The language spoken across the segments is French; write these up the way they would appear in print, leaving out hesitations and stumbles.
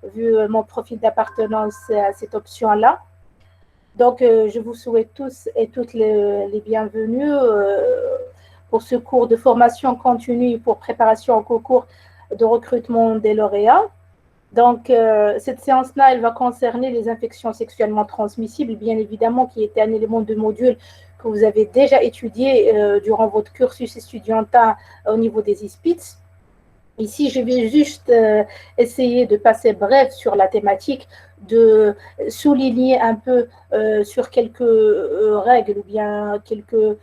vu mon profil d'appartenance à cette option-là. Donc, je vous souhaite tous et toutes les bienvenus pour ce cours de formation continue pour préparation au concours de recrutement des lauréats. Donc, cette séance-là, elle va concerner les infections sexuellement transmissibles, bien évidemment, qui était un élément de module que vous avez déjà étudié durant votre cursus estudiantin au niveau des ISPITS. Ici, je vais juste essayer de passer bref sur la thématique, de souligner un peu sur quelques règles ou bien quelques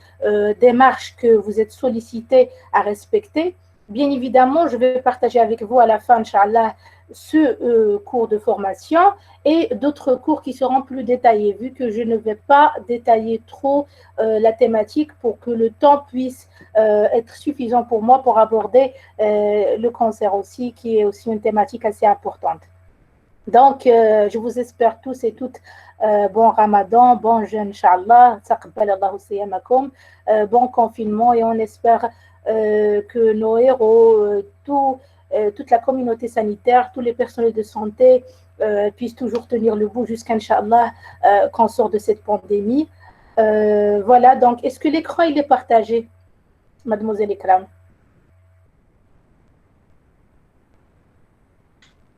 démarches que vous êtes sollicités à respecter. Bien évidemment, je vais partager avec vous à la fin, Inch'Allah, ce cours de formation et d'autres cours qui seront plus détaillés, vu que je ne vais pas détailler trop la thématique pour que le temps puisse être suffisant pour moi pour aborder le cancer aussi, qui est aussi une thématique assez importante. Donc, je vous espère tous et toutes bon Ramadan, bon jeûne, Inch'Allah, bon confinement, et on espère que nos héros, toute la communauté sanitaire, tous les personnels de santé puissent toujours tenir le bout jusqu'à, Inch'Allah, qu'on sort de cette pandémie. Voilà, donc, est-ce que l'écran, il est partagé, mademoiselle Ikram?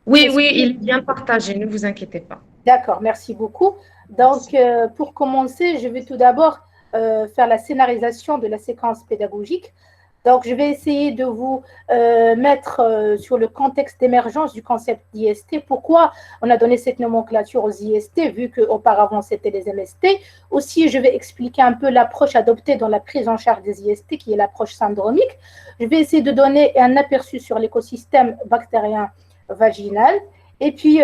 Oui, oui, il est bien partagé, ne vous inquiétez pas. D'accord, merci beaucoup. Donc, pour commencer, je vais tout d'abord faire la scénarisation de la séquence pédagogique. Donc, je vais essayer de vous mettre sur le contexte d'émergence du concept d'IST. Pourquoi on a donné cette nomenclature aux IST, vu qu'auparavant, c'était les MST. Aussi, je vais expliquer un peu l'approche adoptée dans la prise en charge des IST, qui est l'approche syndromique. Je vais essayer de donner un aperçu sur l'écosystème bactérien vaginal. Et puis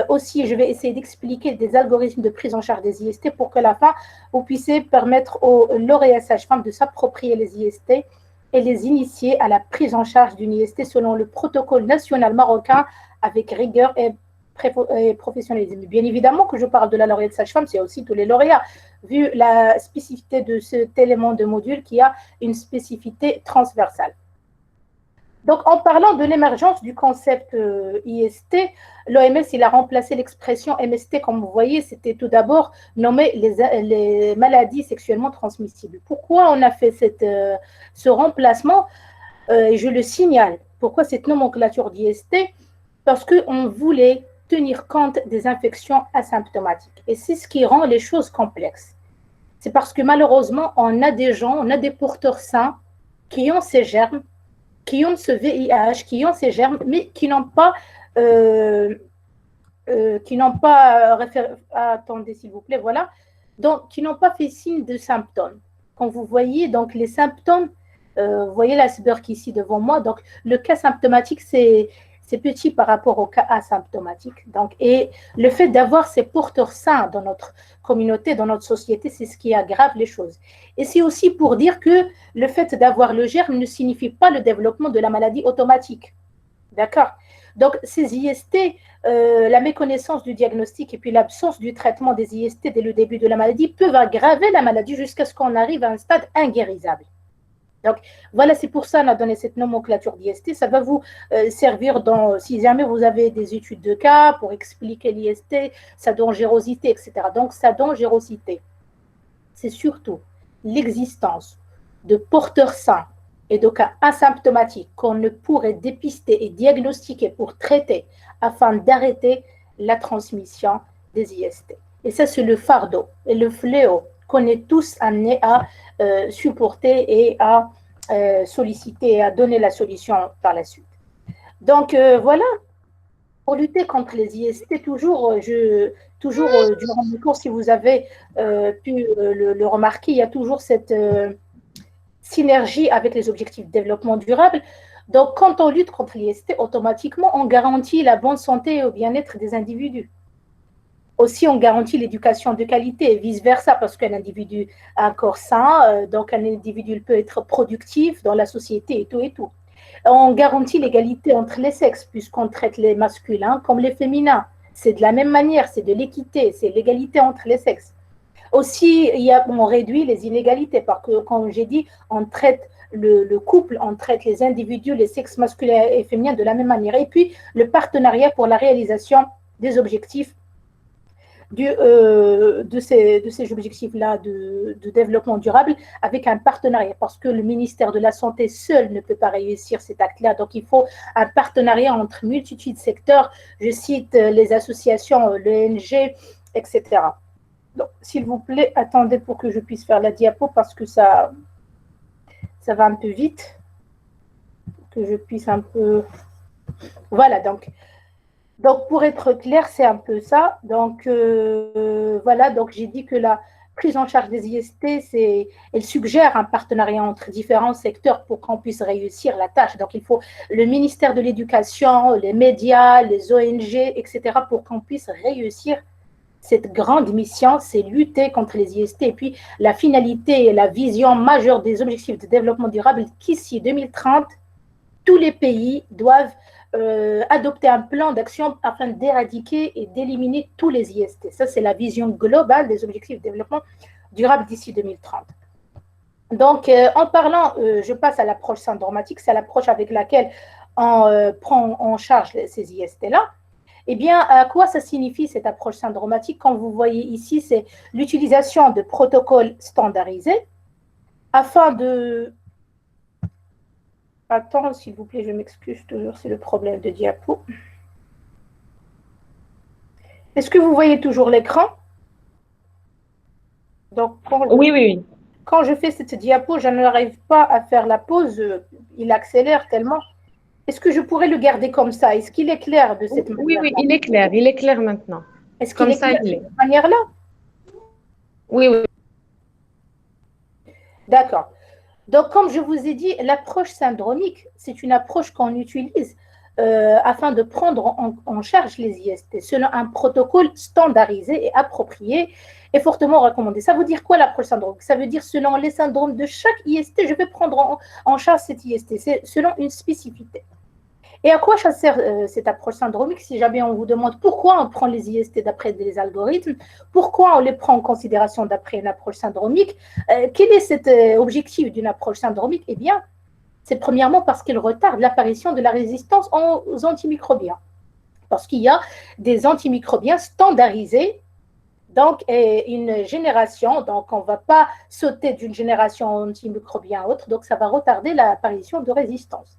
aussi, je vais essayer d'expliquer des algorithmes de prise en charge des IST pour que à la fin, vous puissiez permettre aux lauréats sages-femmes de s'approprier les IST et les initier à la prise en charge d'une IST selon le protocole national marocain avec rigueur et professionnalisme. Bien évidemment que je parle de la lauréate sage-femme, c'est aussi tous les lauréats, vu la spécificité de cet élément de module qui a une spécificité transversale. Donc, en parlant de l'émergence du concept IST, l'OMS, il a remplacé l'expression MST, comme vous voyez, c'était tout d'abord nommé les maladies sexuellement transmissibles. Pourquoi on a fait ce remplacement et je le signale, pourquoi cette nomenclature d'IST? Parce qu'on voulait tenir compte des infections asymptomatiques. Et c'est ce qui rend les choses complexes. C'est parce que malheureusement, on a des gens, on a des porteurs sains qui ont ces germes, qui ont ce VIH, qui ont ces germes, mais qui n'ont pas, attendez s'il vous plaît, voilà, donc qui n'ont pas fait signe de symptômes. Quand vous voyez donc les symptômes, vous voyez l'iceberg ici devant moi, donc le cas symptomatique, c'est petit par rapport au cas asymptomatique. Donc, et le fait d'avoir ces porteurs sains dans notre communauté, dans notre société, c'est ce qui aggrave les choses. Et c'est aussi pour dire que le fait d'avoir le germe ne signifie pas le développement de la maladie automatique. D'accord? Donc, ces IST, la méconnaissance du diagnostic et puis l'absence du traitement des IST dès le début de la maladie peuvent aggraver la maladie jusqu'à ce qu'on arrive à un stade inguérissable. Donc, voilà, c'est pour ça qu'on a donné cette nomenclature d'IST. Ça va vous servir si jamais vous avez des études de cas pour expliquer l'IST, sa dangerosité, etc. Donc, sa dangerosité, c'est surtout l'existence de porteurs sains et de cas asymptomatiques qu'on ne pourrait dépister et diagnostiquer pour traiter afin d'arrêter la transmission des IST. Et ça, c'est le fardeau et le fléau qu'on est tous amenés à supporter et à solliciter et à donner la solution par la suite. Donc, voilà, pour lutter contre les IST, toujours durant le cours, si vous avez pu le remarquer, il y a toujours cette synergie avec les objectifs de développement durable. Donc, quand on lutte contre l'IST, automatiquement, on garantit la bonne santé et le bien-être des individus. Aussi, on garantit l'éducation de qualité et vice-versa, parce qu'un individu a un corps sain, donc un individu peut être productif dans la société et tout et tout. On garantit l'égalité entre les sexes, puisqu'on traite les masculins comme les féminins. C'est de la même manière, c'est de l'équité, c'est l'égalité entre les sexes. Aussi, on réduit les inégalités, parce que, comme j'ai dit, on traite le couple, on traite les individus, les sexes masculins et féminins de la même manière. Et puis, le partenariat pour la réalisation des objectifs de ces objectifs-là de développement durable avec un partenariat, parce que le ministère de la Santé seul ne peut pas réussir cet acte-là. Donc, il faut un partenariat entre multitudes de secteurs. Je cite les associations, l'ONG, etc. Donc, s'il vous plaît, attendez pour que je puisse faire la diapo, parce que ça va un peu vite, que je puisse un peu... Voilà, donc, pour être clair, c'est un peu ça. Donc, voilà, donc j'ai dit que la prise en charge des IST, elle suggère un partenariat entre différents secteurs pour qu'on puisse réussir la tâche. Donc, il faut le ministère de l'Éducation, les médias, les ONG, etc., pour qu'on puisse réussir cette grande mission, c'est lutter contre les IST. Et puis, la finalité et la vision majeure des objectifs de développement durable, qu'ici, 2030, tous les pays doivent adopter un plan d'action afin d'éradiquer et d'éliminer tous les IST. Ça, c'est la vision globale des objectifs de développement durable d'ici 2030. Donc, en parlant, je passe à l'approche syndromatique, c'est l'approche avec laquelle on prend en charge ces IST-là. Eh bien, à quoi ça signifie cette approche syndromatique? Comme vous voyez ici, c'est l'utilisation de protocoles standardisés afin de... Attends, s'il vous plaît, je m'excuse toujours, c'est le problème de diapo. Est-ce que vous voyez toujours l'écran? Donc, oui. Quand je fais cette diapo, je n'arrive pas à faire la pause, il accélère tellement. Est-ce que je pourrais le garder comme ça? Est-ce qu'il est clair de cette manière? Oui, il est clair maintenant. Est-ce qu'il est clair de cette manière-là? Oui. D'accord. Donc, comme je vous ai dit, l'approche syndromique, c'est une approche qu'on utilise afin de prendre en charge les IST selon un protocole standardisé et approprié et fortement recommandé. Ça veut dire quoi l'approche syndromique? Ça veut dire selon les syndromes de chaque IST, je vais prendre en charge cet IST. C'est selon une spécificité. Et à quoi ça sert cette approche syndromique? Si jamais on vous demande pourquoi on prend les IST d'après des algorithmes, pourquoi on les prend en considération d'après une approche syndromique, quel est cet objectif d'une approche syndromique? Eh bien, c'est premièrement parce qu'elle retarde l'apparition de la résistance aux antimicrobiens. Parce qu'il y a des antimicrobiens standardisés, donc une génération, donc on ne va pas sauter d'une génération antimicrobien à autre, donc ça va retarder l'apparition de résistance.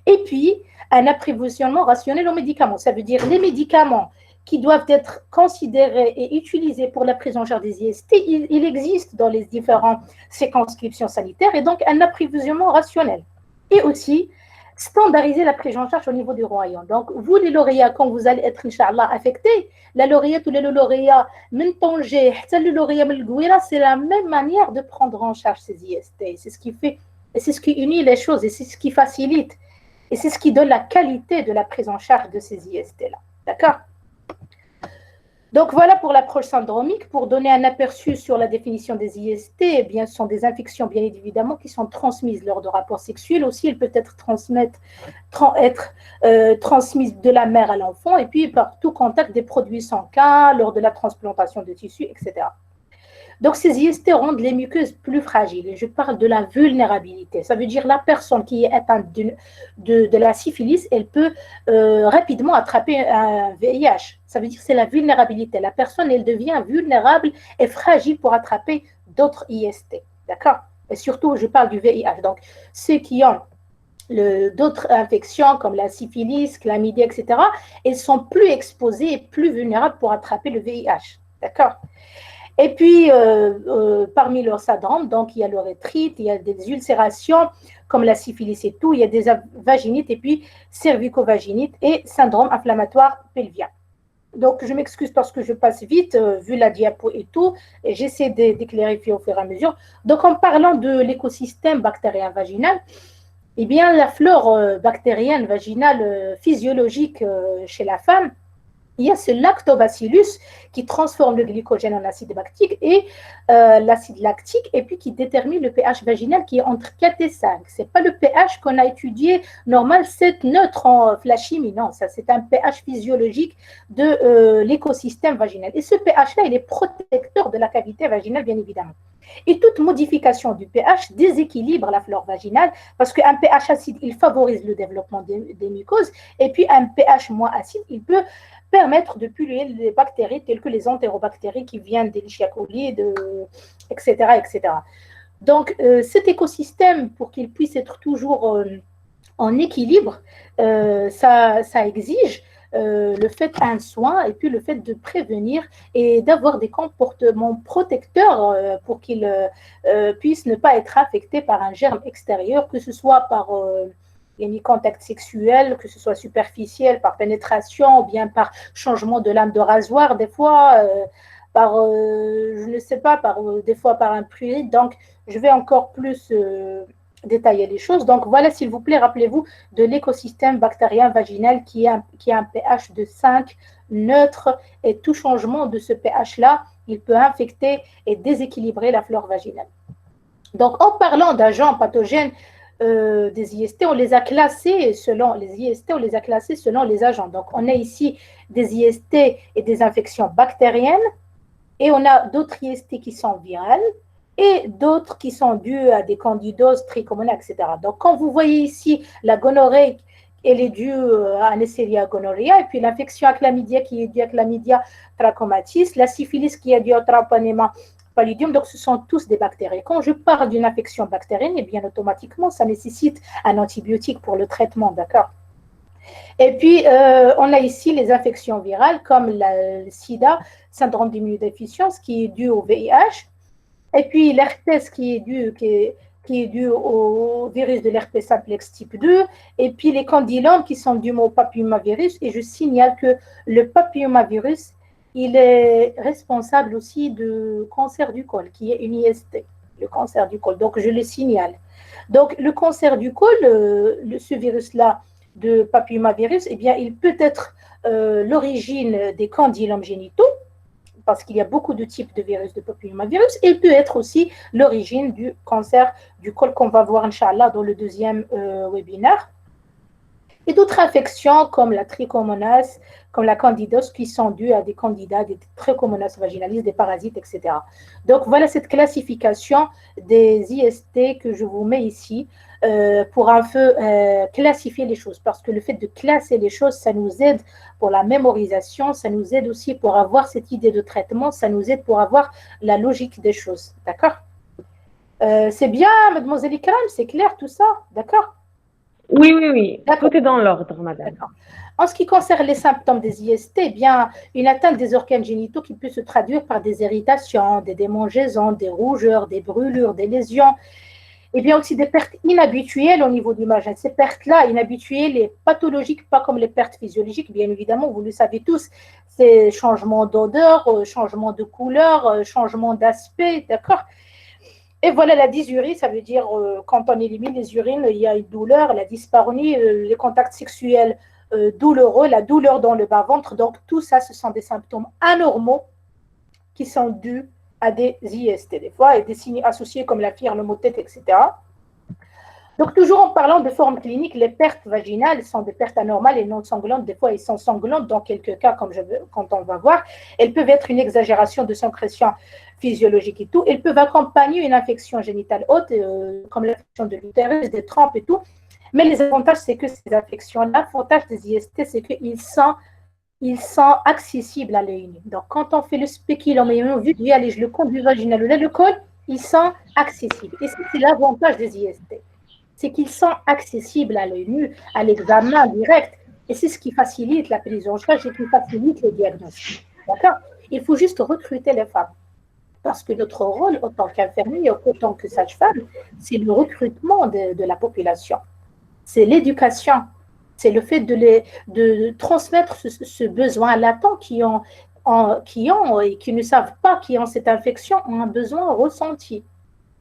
Et puis, un approvisionnement rationnel aux médicaments. Ça veut dire les médicaments qui doivent être considérés et utilisés pour la prise en charge des IST, il existe dans les différentes circonscriptions sanitaires, et donc un approvisionnement rationnel. Et aussi, standardiser la prise en charge au niveau du royaume. Donc, vous, les lauréats, quand vous allez être, Inch'Allah, affectés, la lauréate ou le lauréat, le lauréat, c'est la même manière de prendre en charge ces IST. C'est ce qui fait, et c'est ce qui unit les choses, et c'est ce qui facilite. Et c'est ce qui donne la qualité de la prise en charge de ces IST-là. D'accord? Donc, voilà pour l'approche syndromique. Pour donner un aperçu sur la définition des IST, eh bien, ce sont des infections, bien évidemment, qui sont transmises lors de rapports sexuels. Aussi, elles peuvent être transmises de la mère à l'enfant et puis par tout contact des produits sanguins, lors de la transplantation de tissus, etc. Donc, ces IST rendent les muqueuses plus fragiles. Et je parle de la vulnérabilité. Ça veut dire la personne qui est atteinte de la syphilis, elle peut rapidement attraper un VIH. Ça veut dire que c'est la vulnérabilité. La personne, elle devient vulnérable et fragile pour attraper d'autres IST. D'accord? Et surtout, je parle du VIH. Donc, ceux qui ont d'autres infections comme la syphilis, chlamydia, etc., elles sont plus exposées et plus vulnérables pour attraper le VIH. D'accord? Et puis, parmi leurs syndromes, donc, il y a l'urétrite, il y a des ulcérations comme la syphilis et tout, il y a des vaginites et puis cervico-vaginites et syndrome inflammatoire pelvien. Donc, je m'excuse parce que je passe vite, vu la diapo et tout, et j'essaie de clarifier au fur et à mesure. Donc, en parlant de l'écosystème bactérien vaginal, eh bien, la flore bactérienne vaginale physiologique chez la femme, il y a ce lactobacillus qui transforme le glycogène en acide lactique et l'acide lactique, et puis qui détermine le pH vaginal qui est entre 4 et 5. Ce n'est pas le pH qu'on a étudié normal, c'est neutre en flashimi, non, ça c'est un pH physiologique de l'écosystème vaginal. Et ce pH-là, il est protecteur de la cavité vaginale, bien évidemment. Et toute modification du pH déséquilibre la flore vaginale parce qu'un pH acide, il favorise le développement des mucoses et puis un pH moins acide, il peut permettre de polluer les bactéries telles que les entérobactéries qui viennent des Escherichia coli, etc., etc. Donc, cet écosystème, pour qu'il puisse être toujours en équilibre, ça exige le fait d'un soin et puis le fait de prévenir et d'avoir des comportements protecteurs pour qu'ils puissent ne pas être affectés par un germe extérieur, que ce soit par contact sexuel, que ce soit superficiel, par pénétration ou bien par changement de lame de rasoir, des fois par, je ne sais pas, des fois par un fluide. Donc, je vais encore plus détailler les choses. Donc, voilà, s'il vous plaît, rappelez-vous de l'écosystème bactérien vaginal qui a un pH de 5 neutre et tout changement de ce pH-là, il peut infecter et déséquilibrer la flore vaginale. Donc, en parlant d'agents pathogènes des IST, on les a classés selon les IST, on les a classés selon les agents. Donc, on a ici des IST et des infections bactériennes et on a d'autres IST qui sont virales et d'autres qui sont dues à des candidoses, trichomonas, etc. Donc, quand vous voyez ici la gonorrhée, elle est due à Neisseria gonorrhea, et puis l'infection à chlamydia qui est due à Chlamydia trachomatis, la syphilis qui est due à Treponema pallidum, donc ce sont tous des bactéries. Quand je parle d'une infection bactérienne, eh bien automatiquement, ça nécessite un antibiotique pour le traitement, d'accord? Et puis, on a ici les infections virales comme le sida, syndrome d'immunodéficience, qui est dû au VIH, et puis l'herpès qui est dû au virus de l'herpès simplex type 2, et puis les candilomes qui sont dus au papillomavirus. Et je signale que le papillomavirus, il est responsable aussi du cancer du col, qui est une IST, le cancer du col. Donc, je le signale. Donc, le cancer du col, ce virus-là de papillomavirus, eh bien, il peut être l'origine des candilomes génitaux, parce qu'il y a beaucoup de types de virus de papillomavirus. Il peut être aussi l'origine du cancer du col qu'on va voir, Inch'Allah, dans le deuxième webinaire. Et d'autres infections comme la trichomonas, comme la candidose, qui sont dues à des candidats, des trichomonas vaginalis, des parasites, etc. Donc, voilà cette classification des IST que je vous mets ici pour un peu classifier les choses. Parce que le fait de classer les choses, ça nous aide pour la mémorisation, ça nous aide aussi pour avoir cette idée de traitement, ça nous aide pour avoir la logique des choses. D'accord? C'est bien, mademoiselle Ikram, c'est clair tout ça? D'accord? Oui, oui, oui. Tout est dans l'ordre, madame. En ce qui concerne les symptômes des IST, eh bien, une atteinte des organes génitaux qui peut se traduire par des irritations, des démangeaisons, des rougeurs, des brûlures, des lésions, et bien aussi des pertes inhabituelles au niveau du vagin. Ces pertes-là, inhabituelles et pathologiques, pas comme les pertes physiologiques, bien évidemment, vous le savez tous, c'est changement d'odeur, changement de couleur, changement d'aspect, d'accord? Et voilà, la dysurie, ça veut dire quand on élimine les urines, il y a une douleur, la dyspareunie, les contacts sexuels douloureux, la douleur dans le bas-ventre. Donc, tout ça, ce sont des symptômes anormaux qui sont dus à des IST, des fois, et des signes associés comme la fièvre, le maux de tête, etc. Donc, toujours en parlant de formes cliniques, les pertes vaginales sont des pertes anormales et non sanglantes. Des fois, elles sont sanglantes. Dans quelques cas, quand on va voir, elles peuvent être une exagération de sécrétion physiologique et tout. Elles peuvent accompagner une infection génitale haute, comme l'infection de l'utérus, des trompes et tout. Mais les avantages, c'est que ces infections, l'avantage des IST, c'est qu'ils sont accessibles à l'œil nu. Donc, quand on fait le spéculum et visualise le conduit vaginal ou le col, ils sont accessibles. Et c'est l'avantage des IST. C'est qu'ils sont accessibles à l'œil nu, à l'examen direct. Et c'est ce qui facilite la prise en charge et qui facilite le diagnostic. D'accord? Il faut juste recruter les femmes. Parce que notre rôle, autant qu'infirmier, autant que sage-femme, c'est le recrutement de la population. C'est l'éducation. C'est le fait de transmettre ce besoin latent qui ont et qui ne savent pas qui ont cette infection, ont un besoin ressenti.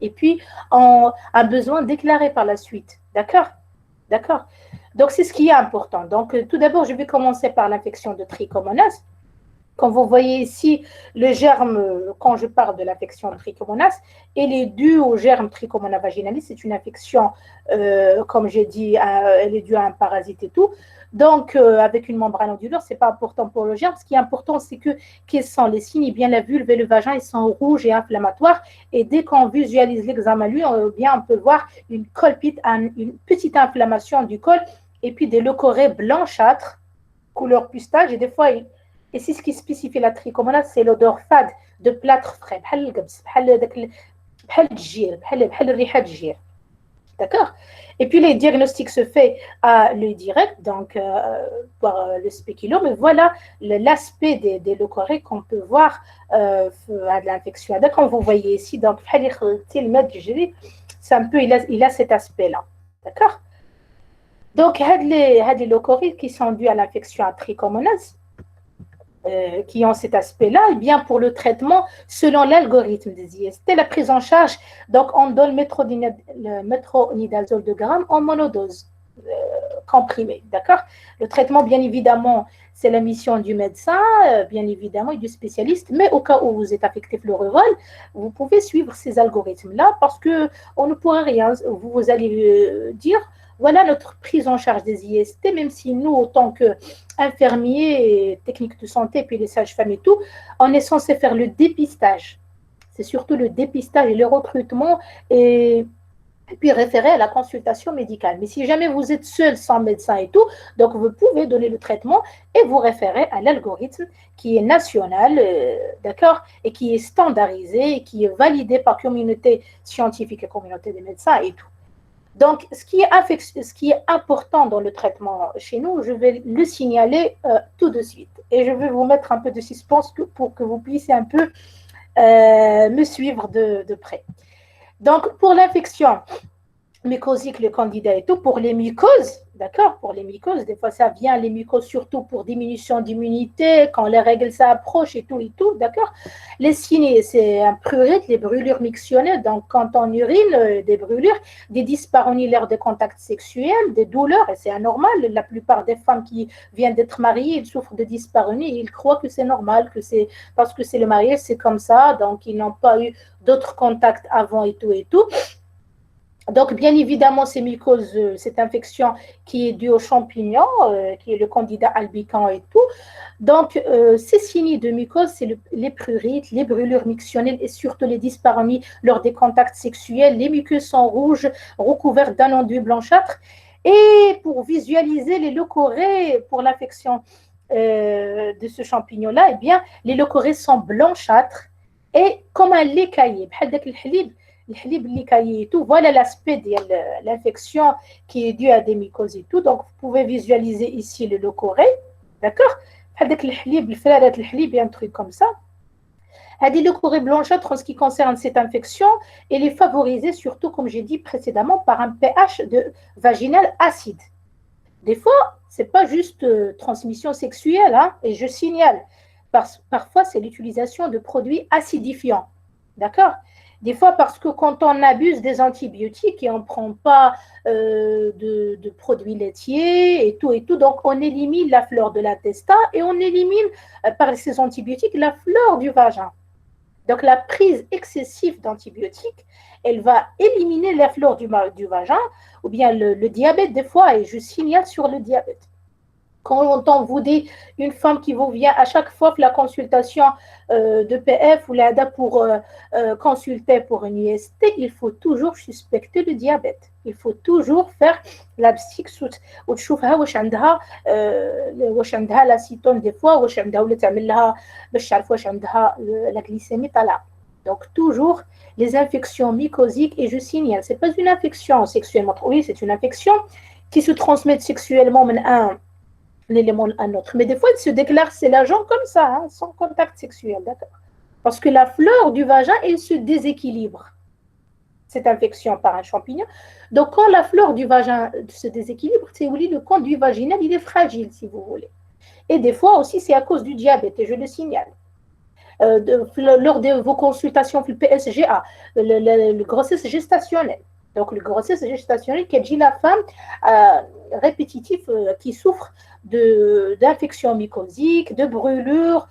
Et puis, un besoin déclaré par la suite. D'accord? D'accord? Donc, c'est ce qui est important. Donc, tout d'abord, je vais commencer par l'infection de trichomonas. Quand vous voyez ici, le germe, quand je parle de l'infection trichomonas, elle est due au germe Trichomonas vaginalis. C'est une infection, comme j'ai dit, elle est due à un parasite et tout. Donc, avec une membrane onduleur, ce n'est pas important pour le germe. Ce qui est important, c'est que quels sont les signes. Eh bien, la vulve et le vagin, ils sont rouges et inflammatoires. Et dès qu'on visualise l'examen, lui, bien, on peut voir une colpite, une petite inflammation du col, et puis des leucorrhées blanchâtres, couleur pistache, et des fois, et c'est ce qui spécifie la trichomonas, c'est l'odeur fade de plâtre frais, d'accord. Et puis les diagnostics se fait à l'œil direct, donc par le spéculum, mais voilà l'aspect des leucorrhées qu'on peut voir à l'infection. Donc, quand vous voyez ici, donc c'est un peu, il a cet aspect-là, d'accord. Donc, les leucorrhées qui sont dues à l'infection à trichomonas, qui ont cet aspect-là, et bien pour le traitement, selon l'algorithme des IST, la prise en charge, donc on donne le métronidazole de gramme en monodose comprimée, d'accord. Le traitement, bien évidemment, c'est la mission du médecin, bien évidemment, et du spécialiste, mais au cas où vous êtes affecté pleuréval, vous pouvez suivre ces algorithmes-là parce qu'on ne pourrait rien, vous allez dire, voilà notre prise en charge des IST, même si nous, autant qu'infirmiers, techniques de santé, puis les sages-femmes et tout, on est censé faire le dépistage. C'est surtout le dépistage et le recrutement et puis référer à la consultation médicale. Mais si jamais vous êtes seul sans médecin et tout, donc vous pouvez donner le traitement et vous référer à l'algorithme qui est national, d'accord, et qui est standardisé, et qui est validé par communauté scientifique et communauté des médecins et tout. Donc, ce qui est important dans le traitement chez nous, je vais le signaler tout de suite. Et je vais vous mettre un peu de suspense pour que vous puissiez un peu me suivre de près. Donc, pour l'infection mycosique, le candida et tout, pour les mycoses, d'accord, pour les mycoses, des fois ça vient, les mycoses surtout pour diminution d'immunité, quand les règles s'approchent et tout, d'accord. Les signes, c'est un prurite, les brûlures mictionnelles, donc quand on urine, des brûlures, des dyspareunies lors des contacts sexuels, des douleurs, et c'est anormal, la plupart des femmes qui viennent d'être mariées, ils souffrent de dyspareunie, ils croient que c'est normal, que c'est parce que c'est le mariage, c'est comme ça, donc ils n'ont pas eu d'autres contacts avant et tout et tout. Donc, bien évidemment, ces mycoses, cette infection qui est due aux champignons, qui est le candida albicans et tout. Donc, ces signes de mycose, c'est les prurites, les brûlures mictionnelles et surtout les dyspareunies lors des contacts sexuels. Les muqueuses sont rouges, recouvertes d'un enduit blanchâtre. Et pour visualiser les leucorrhées pour l'infection de ce champignon-là, eh bien, les leucorrhées sont blanchâtres et comme un lait caillé. Voilà l'aspect de l'infection qui est due à des mycoses et tout. Donc, vous pouvez visualiser ici le leucorrhée, d'accord. Il y a un truc comme ça. Les leucorrhées blanchâtres en ce qui concerne cette infection, elle est favorisée surtout, comme j'ai dit précédemment, par un pH vaginal acide. Des fois, ce n'est pas juste transmission sexuelle, hein, et je signale, parfois c'est l'utilisation de produits acidifiants, d'accord. Des fois, parce que quand on abuse des antibiotiques et on ne prend pas de produits laitiers et tout, donc on élimine la flore de l'intestin et on élimine par ces antibiotiques la flore du vagin. Donc, la prise excessive d'antibiotiques, elle va éliminer la flore du vagin ou bien le diabète des fois, et je signale sur le diabète. Quand on vous dit une femme qui vous vient à chaque fois que la consultation de PF ou l'ADA pour consulter pour une IST, il faut toujours suspecter le diabète. Il faut toujours faire la psychsut ou تشوفها واش عندها l'acétone des fois واش عندها ولا تعمل لها باش تعرف واش عندها la glycémie طالعه. Donc toujours les infections mycosiques, et je signale, c'est pas une infection sexuellement, oui, c'est une infection qui se transmet sexuellement l'élément à un autre. Mais des fois, il se déclare c'est l'agent comme ça, hein, sans contact sexuel, d'accord. Parce que la flore du vagin, elle se déséquilibre, cette infection par un champignon. Donc, quand la flore du vagin se déséquilibre, c'est où le conduit vaginal, il est fragile, si vous voulez. Et des fois aussi, c'est à cause du diabète, et je le signale. Lors de vos consultations pour le PSGA, le grossesse gestationnelle, Donc, le grossesse gestationnelle qui dit la femme répétitive qui souffre d'infections mycosiques, de brûlures,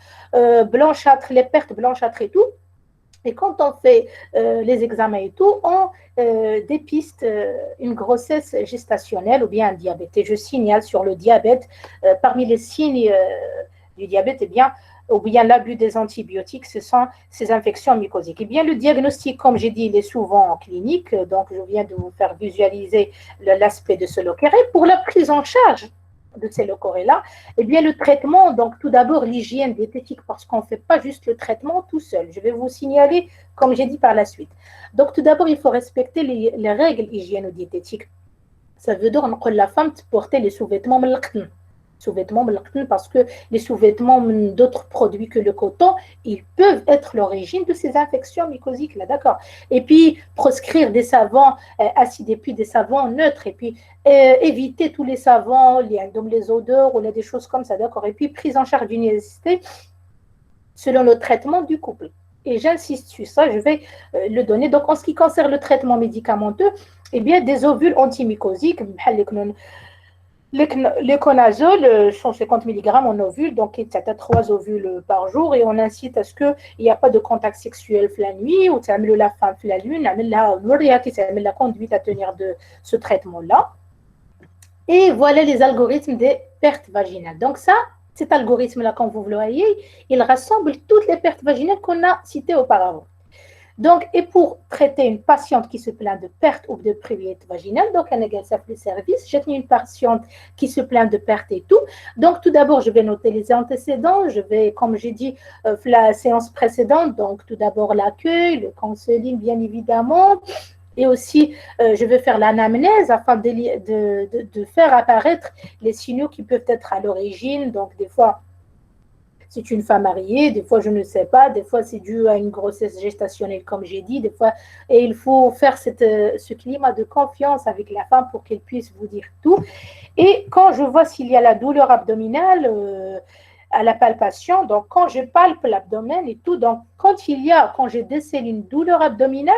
blanchâtres, les pertes blanchâtres et tout. Et quand on fait les examens et tout, on dépiste une grossesse gestationnelle ou bien un diabète. Et je signale sur le diabète, parmi les signes du diabète, eh bien, ou bien l'abus des antibiotiques, ce sont ces infections mycosiques. Eh bien, le diagnostic, comme j'ai dit, il est souvent clinique, donc je viens de vous faire visualiser l'aspect de ce leucéré. Pour la prise en charge de ces leucérés-là, eh bien, le traitement, donc tout d'abord l'hygiène diététique, parce qu'on ne fait pas juste le traitement tout seul. Je vais vous signaler, comme j'ai dit par la suite. Donc, tout d'abord, il faut respecter les règles hygiéno-diététiques. Ça veut dire que la femme porter les sous-vêtements sous-vêtements parce que les sous-vêtements d'autres produits que le coton, ils peuvent être l'origine de ces infections mycosiques, là, d'accord. Et puis, proscrire des savons acides et puis des savons neutres, et puis éviter tous les savons, les odeurs ou des choses comme ça, d'accord. Et puis, prise en charge d'une nécessité selon le traitement du couple. Et j'insiste sur ça, je vais le donner. Donc, en ce qui concerne le traitement médicamenteux, eh bien, des ovules antimycosiques, l'éconazole, 150 mg en ovule, donc il y a 3 ovules par jour, et on incite à ce qu'il n'y a pas de contact sexuel la nuit, ou tu amènes la femme la lune, la conduite à tenir de ce traitement-là. Et voilà les algorithmes des pertes vaginales. Donc ça, cet algorithme-là, comme vous le voyez, il rassemble toutes les pertes vaginales qu'on a citées auparavant. Donc, et pour traiter une patiente qui se plaint de perte ou de prurite vaginale, donc un exemple de service, j'ai une patiente qui se plaint de perte et tout. Donc, tout d'abord, je vais noter les antécédents. Je vais, comme j'ai dit la séance précédente, donc tout d'abord l'accueil, le counseling, bien évidemment. Et aussi, je vais faire l'anamnèse afin de faire apparaître les signaux qui peuvent être à l'origine. Donc, des fois, c'est une femme mariée, des fois je ne sais pas, des fois c'est dû à une grossesse gestationnelle comme j'ai dit, des fois, et il faut faire ce climat de confiance avec la femme pour qu'elle puisse vous dire tout. Et quand je vois s'il y a la douleur abdominale à la palpation, donc quand je palpe l'abdomen et tout, donc quand je décèle une douleur abdominale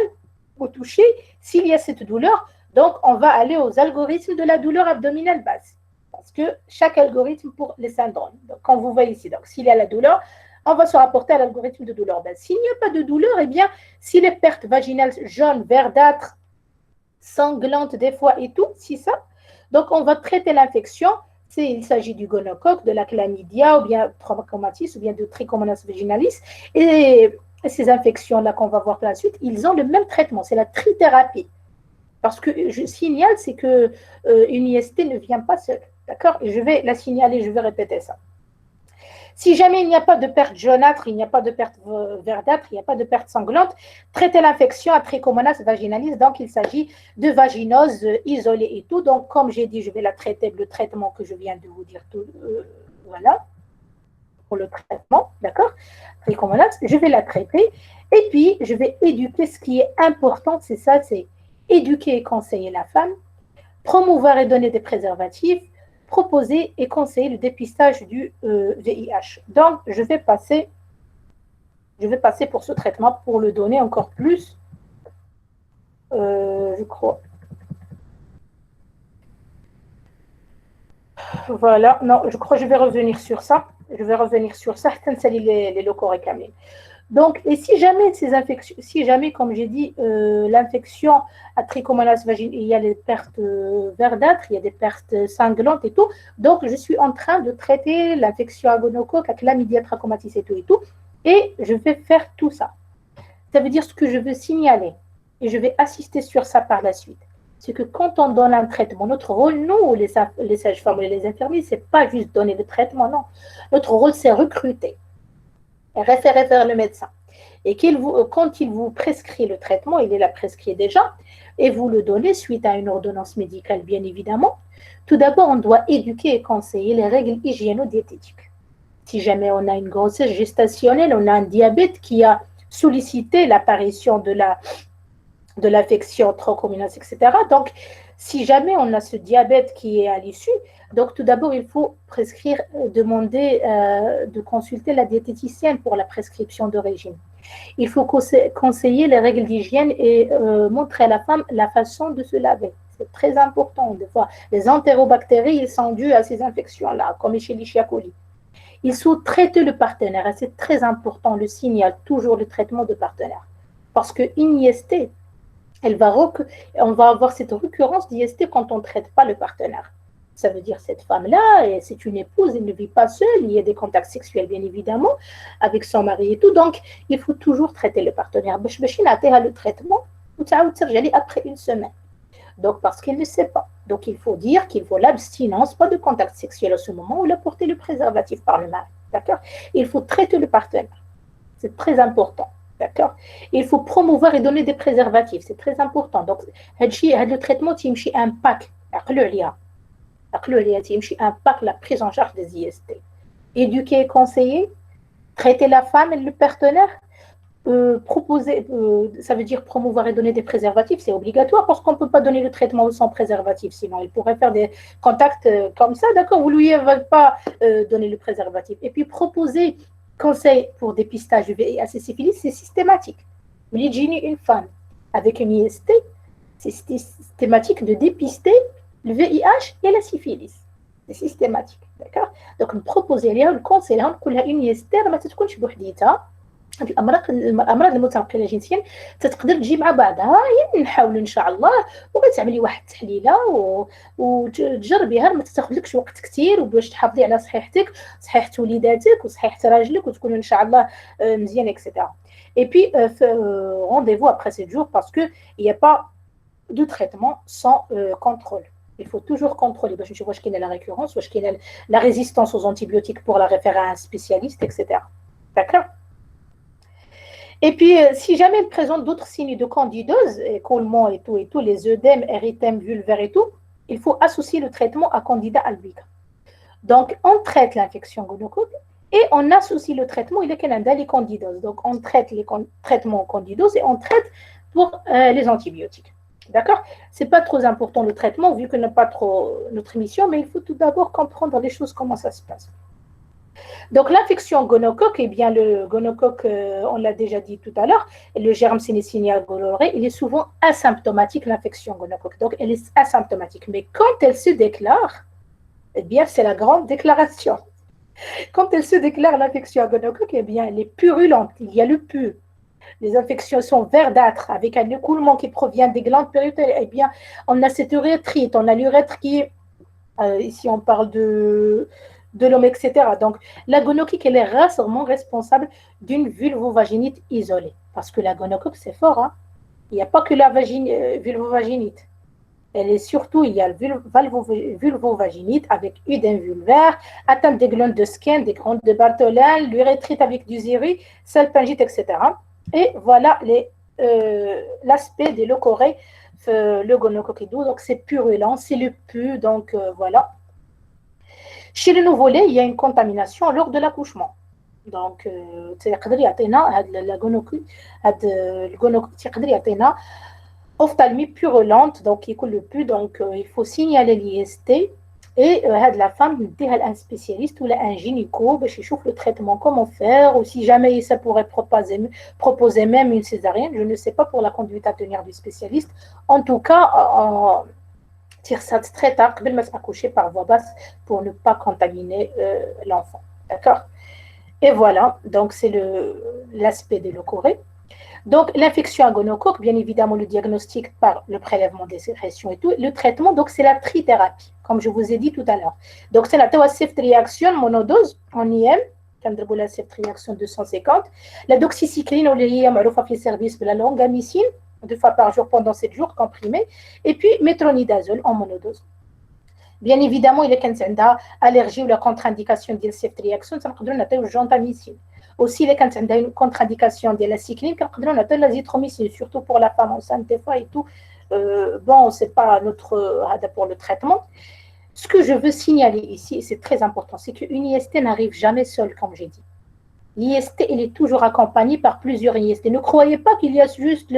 au toucher, s'il y a cette douleur, donc on va aller aux algorithmes de la douleur abdominale basse. Parce que chaque algorithme pour les syndromes. Donc, quand vous voyez ici, donc s'il y a la douleur, on va se rapporter à l'algorithme de douleur basse. S'il n'y a pas de douleur, eh bien, si les pertes vaginales jaunes, verdâtres, sanglantes des fois et tout, si ça, donc on va traiter l'infection. Il s'agit du gonocoque, de la chlamydia, ou bien trichomonas, ou bien de trichomonas vaginalis. Et ces infections-là qu'on va voir par la suite, ils ont le même traitement, c'est la trithérapie. Parce que je signale, c'est qu'une IST ne vient pas seule. D'accord? Et je vais la signaler, je vais répéter ça. Si jamais il n'y a pas de perte jaunâtre, il n'y a pas de perte verdâtre, il n'y a pas de perte sanglante, traitez l'infection à trichomonas vaginalis. Donc, il s'agit de vaginose isolée et tout. Donc, comme j'ai dit, je vais la traiter, le traitement que je viens de vous dire. Voilà, pour le traitement, d'accord? Trichomonas, je vais la traiter. Et puis, je vais éduquer. Ce qui est important, c'est ça, c'est éduquer et conseiller la femme, promouvoir et donner des préservatifs, proposer et conseiller le dépistage du VIH. Donc, je vais passer pour ce traitement pour le donner encore plus, je crois. Voilà, non, je crois que je vais revenir sur ça. Je vais revenir sur certaines les locaux réclamés. Donc, et si jamais ces infections, si jamais, comme j'ai dit, l'infection à trichomonas vaginale, il y a des pertes verdâtres, il y a des pertes sanglantes et tout, donc je suis en train de traiter l'infection à gonocoque, à chlamydia trachomatis et tout, et je vais faire tout ça. Ça veut dire ce que je veux signaler, et je vais assister sur ça par la suite. C'est que quand on donne un traitement, notre rôle, nous, les sages-femmes ou les infirmiers, c'est pas juste donner le traitement, non. Notre rôle, c'est recruter. Référer vers le médecin. Et quand il vous prescrit le traitement, il est là prescrit déjà, et vous le donnez suite à une ordonnance médicale, bien évidemment. Tout d'abord, on doit éduquer et conseiller les règles hygiéno-diététiques. Si jamais on a une grossesse gestationnelle, on a un diabète qui a sollicité l'apparition de l'affection trichomonas, etc. Donc, si jamais on a ce diabète qui est à l'issue, donc tout d'abord, il faut demander de consulter la diététicienne pour la prescription de régime. Il faut conseiller les règles d'hygiène et montrer à la femme la façon de se laver. C'est très important. Des fois, les entérobactéries, ils sont dus à ces infections-là, comme Escherichia coli. Il faut traiter le partenaire. Et c'est très important, le signal, toujours le traitement de partenaire. Parce qu'une IST, on va avoir cette récurrence d'IST quand on ne traite pas le partenaire. Ça veut dire cette femme-là, c'est une épouse, elle ne vit pas seule, il y a des contacts sexuels bien évidemment avec son mari et tout, donc il faut toujours traiter le partenaire. Le traitement après une semaine. Donc parce qu'il ne sait pas. Donc il faut dire qu'il faut l'abstinence, pas de contact sexuel à ce moment, ou porter le préservatif par le mari. D'accord? Il faut traiter le partenaire. C'est très important. D'accord? Il faut promouvoir et donner des préservatifs. C'est très important. Donc le traitement, c'est un pack. Un pack, la prise en charge des IST. Éduquer et conseiller, traiter la femme et le partenaire, proposer, ça veut dire promouvoir et donner des préservatifs, c'est obligatoire parce qu'on ne peut pas donner le traitement sans préservatif, sinon il pourrait faire des contacts comme ça, d'accord, vous lui ne veulent pas donner le préservatif. Et puis proposer conseil pour dépistage du VIH et syphilis, c'est systématique. Mais une femme avec une IST, c'est systématique de dépister le VIH et la syphilis. C'est systématique, d'accord. Donc proposer لها الكونسي لها نقول لها une IST ما تكونش بوحديتها. الامراض المتنقله جنسيا تقدر تجي مع بعضها، يعني نحاولوا ان شاء الله وغتعملي واحد التحليله وتجربيها، ما تاخذلكش وقت كثير وباش تحافظي على صحيحتك، صحيحه وليداتك وصحيحه راجلك وتكونوا ان شاء الله مزيان اكسترا. Et puis rendez-vous après 7 jours parce que il n'y a pas de traitement sans contrôle. Il faut toujours contrôler باش نشوفوا واش كاينه la récurrence, واش كاينه la résistance aux antibiotiques pour la référer à un spécialiste, etc. D'accord? Et puis, si jamais elle présente d'autres signes de candidose, écoulement et tout, les œdèmes, érythèmes vulvaires et tout, il faut associer le traitement à Candida albicans. Donc, on traite l'infection gonocoque et on associe le traitement, il y a les candidoses. Donc, on traite les traitements candidose et on traite pour les antibiotiques. D'accord? Ce n'est pas trop important le traitement, vu que ce n'est pas trop notre émission, mais il faut tout d'abord comprendre les choses, comment ça se passe. Donc, l'infection gonocoque, eh bien, le gonocoque, on l'a déjà dit tout à l'heure, le germe Sénécinia gonorrhoeae, il est souvent asymptomatique, l'infection gonocoque. Donc, elle est asymptomatique. Mais quand elle se déclare, eh bien, c'est la grande déclaration. Quand elle se déclare, l'infection gonocoque, eh bien, elle est purulente. Il y a le pus. Les infections sont verdâtres, avec un écoulement qui provient des glandes périutérines. Eh bien, on a cette urétrite, on a l'urètre qui est, ici on parle de l'homme, etc. Donc, la gonocoque, elle est rarement responsable d'une vulvovaginite isolée. Parce que la gonocoque, c'est fort. Hein? Il n'y a pas que la vulvovaginite. Elle est surtout, il y a le vulvovaginite avec œdème vulvaire, atteinte des glandes de Skene, des glandes de Bartholin, l'urétrite avec du ziri, salpingite, etc. Et voilà l'aspect des leucorrhées, le gonocoquidou. Donc, c'est purulent, c'est le pus. Donc, voilà. Chez le nouveau-né, il y a une contamination lors de l'accouchement. Donc, تقدر يعطينا هاد la gonocoque, هاد الgonocoque تقدر يعطينا ophtalmie purulente, donc il coule le pus. Donc, il faut signaler l'IST et la femme نديها un spécialiste ou un gynéco باش يشوف le traitement, comment faire, ou si jamais ça pourrait proposer même une césarienne. Je ne sais pas pour la conduite à tenir du spécialiste. En tout cas, tire ça très tard, قبل ما s'accoucher par voie basse pour ne pas contaminer l'enfant. D'accord? Et voilà, donc c'est l'aspect de leucorrhée. Donc l'infection à gonocoque, bien évidemment le diagnostic par le prélèvement des sécrétions et tout. Le traitement, donc c'est la trithérapie, comme je vous ai dit tout à l'heure. Donc c'est la safe réaction monodose en IM, la safe réaction 250, la doxycycline ou l'IM, le service de la longamycine, 2 fois par jour pendant 7 jours comprimés, et puis métronidazole en monodose. Bien évidemment, il y a une allergie ou la contre-indication de cette réaction, ça peut être la gentamicine. Aussi, il y a une contre-indication de la cycline, ça peut être l'azithromycine, surtout pour la femme enceinte des fois et tout. Bon, ce n'est pas notre pour le traitement. Ce que je veux signaler ici, et c'est très important, c'est qu'une IST n'arrive jamais seule, comme j'ai dit. L'IST, elle est toujours accompagnée par plusieurs IST. Ne croyez pas qu'il y a juste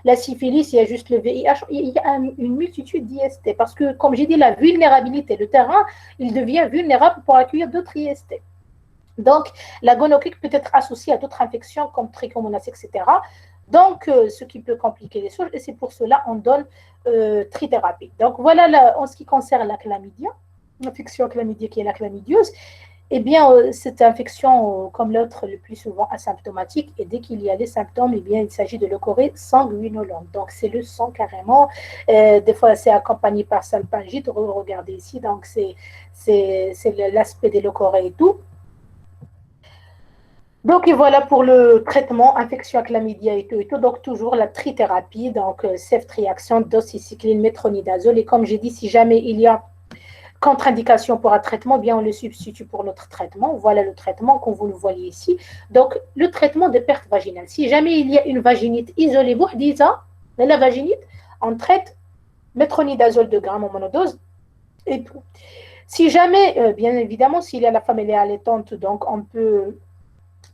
la syphilis, il y a juste le VIH. Il y a une multitude d'IST. Parce que, comme j'ai dit, la vulnérabilité, le terrain, il devient vulnérable pour accueillir d'autres IST. Donc, la gonorrhée peut être associée à d'autres infections comme trichomonas, etc. Donc, ce qui peut compliquer les choses, et c'est pour cela qu'on donne trithérapie. Donc, voilà en ce qui concerne la chlamydia, l'infection chlamydia qui est la chlamydiose. Eh bien, cette infection, comme l'autre, le plus souvent asymptomatique, et dès qu'il y a les symptômes, eh bien, il s'agit de leucorrhée sanguinolente. Donc, c'est le sang carrément. Des fois, c'est accompagné par salpingite. Regardez ici, donc c'est l'aspect des leucorrhées et tout. Donc, et voilà pour le traitement, infection à chlamydia et tout, et tout. Donc, toujours la trithérapie, donc ceftriaxone, doxycycline, métronidazole. Et comme j'ai dit, si jamais il y a contre-indication pour un traitement, bien on le substitue pour notre traitement. Voilà le traitement, comme vous le voyez ici. Donc, le traitement de perte vaginale. Si jamais il y a une vaginite isolée, la vaginite, on traite métronidazole 2 grammes en monodose et tout. Si jamais, bien évidemment, si la femme elle est allaitante, donc on peut,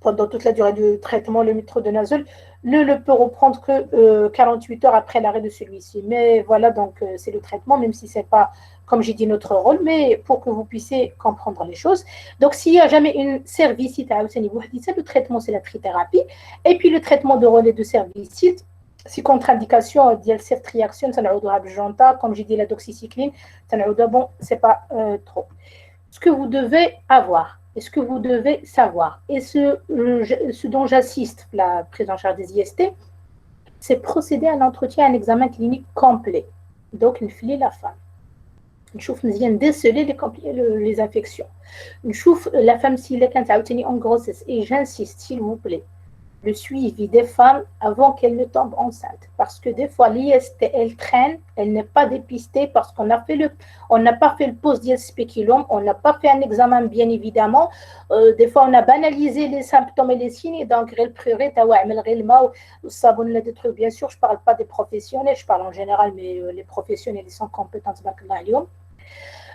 pendant toute la durée du traitement, le métronidazole ne peut reprendre que 48 heures après l'arrêt de celui-ci. Mais voilà, donc c'est le traitement, même si ce n'est pas, comme j'ai dit, notre rôle, mais pour que vous puissiez comprendre les choses. Donc, s'il n'y a jamais une cervicite à le traitement, c'est la trithérapie. Et puis, le traitement de relais de cervicite, si contre-indication, dial ceftriaxone, ça n'a pas comme j'ai dit, la doxycycline, ça n'a pas, bon, c'est pas trop. Ce que vous devez avoir, et ce que vous devez savoir, et ce dont j'assiste, la prise en charge des IST, c'est procéder à un entretien, à un examen clinique complet. Donc, il filer la femme. نشوف مزيان déceler les infections. نشوف la femme s'il est عاوتاني en grossesse, et j'insiste s'il vous plaît, le suivi des femmes avant qu'elles ne tombent enceintes, parce que des fois l'IST elle traîne, elle n'est pas dépistée parce qu'on n'a pas fait le post-dial spéculum, on n'a pas fait un examen bien évidemment, des fois on a banalisé les symptômes et les signes, donc des trucs, bien sûr je parle pas des professionnels, je parle en général, mais les professionnels ils sont compétents.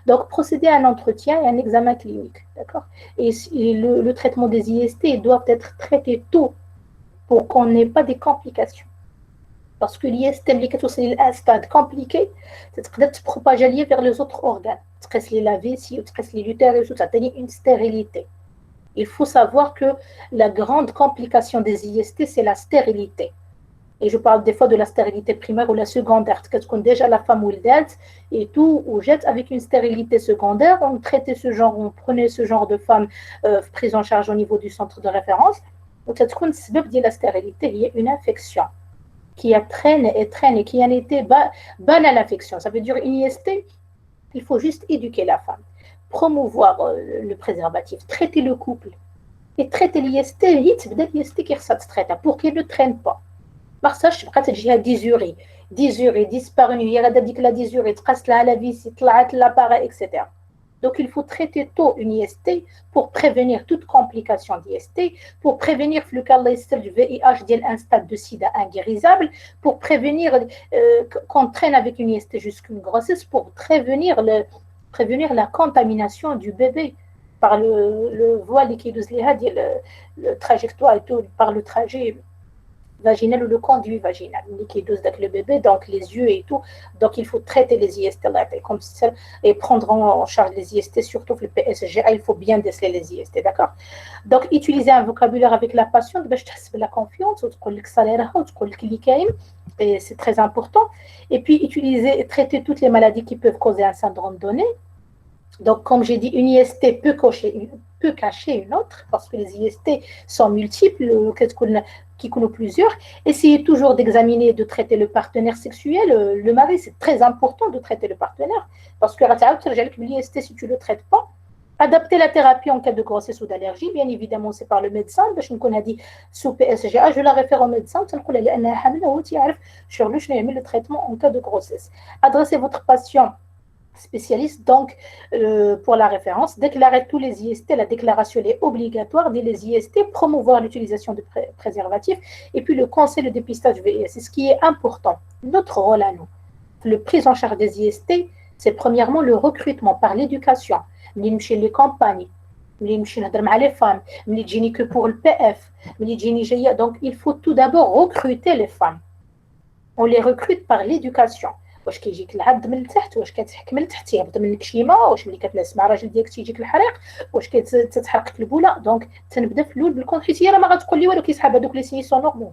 Donc, procéder à un entretien et un examen clinique, d'accord. Et le traitement des IST doit être traité tôt pour qu'on n'ait pas des complications. Parce que l'IST, c'est un stade compliqué, c'est de se propager vers les autres organes. La vessie, l'utérus, ça a une stérilité. Il faut savoir que la grande complication des IST, c'est la stérilité. Et je parle des fois de la stérilité primaire ou la secondaire. Qu'est-ce qu'on déjà la femme ou le date et tout, ou jette avec une stérilité secondaire, on traitait ce genre, on prenait ce genre de femme prise en charge au niveau du centre de référence. Donc, c'est la stérilité, il y a une infection qui a traîne et qui en était banale l'infection. Ça veut dire une IST, il faut juste éduquer la femme, promouvoir le préservatif, traiter le couple et traiter l'IST, pour qu'il ne traîne pas. ما خصهاش تبقى تجيها ديزوري ديسبارني هي غادا ديك لا ديزوري تقاس لها لا فيسي طلعت لاباغي اكسيتيرا. Donc il faut traiter tôt une IST pour prévenir toute complication d'IST, pour prévenir le cas du VIH ديال un stade de sida inguérissable, pour prévenir qu'on traîne avec une IST jusqu'à une grossesse, pour prévenir la contamination du bébé par le voile qui nous le trajectoire et tout, par le trajet vaginal ou le conduit vaginal, qui dose avec le bébé, donc les yeux et tout. Donc il faut traiter les IST comme ça et prendre en charge les IST, surtout le PSG. Il faut bien déceler les IST, d'accord. Donc utiliser un vocabulaire avec la patiente, la confiance, et c'est très important. Et puis traiter toutes les maladies qui peuvent causer un syndrome donné. Donc comme j'ai dit, une IST peut cacher une autre parce que les IST sont multiples, qui connaissent plusieurs. Essayez toujours d'examiner et de traiter le partenaire sexuel. Le mari, c'est très important de traiter le partenaire parce que l'IST, si tu ne le traites pas, adapter la thérapie en cas de grossesse ou d'allergie, bien évidemment, c'est par le médecin. Je me dit sous PSGA, je la réfère au médecin sur le traitement en cas de grossesse. Adressez votre patient spécialiste donc pour la référence, déclarer tous les IST, la déclaration est obligatoire des IST, promouvoir l'utilisation de préservatifs et puis le conseil de dépistage VIH, c'est ce qui est important. Notre rôle à nous, le prise en charge des IST, c'est premièrement le recrutement par l'éducation, les campagnes, les femmes, que pour le PF, donc il faut tout d'abord recruter les femmes. On les recrute par l'éducation. واش كيجيك العض من التحت، واش كتحك من التحت يهبط منك شيما، واش ملي كتنعس مع راجل ديالك تيجيك الحريق، واش كتحرقك البوله. دونك تنبدا في الاول بالكون، حيت هي راه ما غتقول لي والو كيسحاب هذوك لي سيني سون نورمال.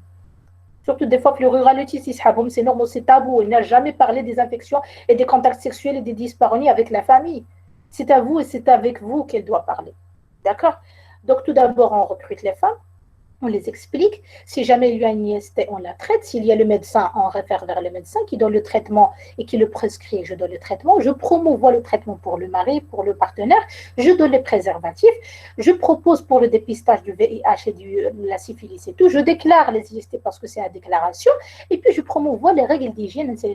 Surtout des fois, le ruralité, c'est normal, c'est tabou. Il n'a jamais parlé des infections et des contacts sexuels et des dyspareunies avec la famille. C'est à vous et c'est avec vous qu'elle doit parler. D'accord? Donc, tout d'abord, on recrute les femmes. On les explique. Si jamais il y a une IST, on la traite. S'il y a le médecin, on réfère vers le médecin qui donne le traitement et qui le prescrit. Je donne le traitement. Je promouvois le traitement pour le mari, pour le partenaire. Je donne les préservatifs. Je propose pour le dépistage du VIH et de la syphilis et tout. Je déclare les IST parce que c'est la déclaration. Et puis, je promouvois les règles d'hygiène, etc.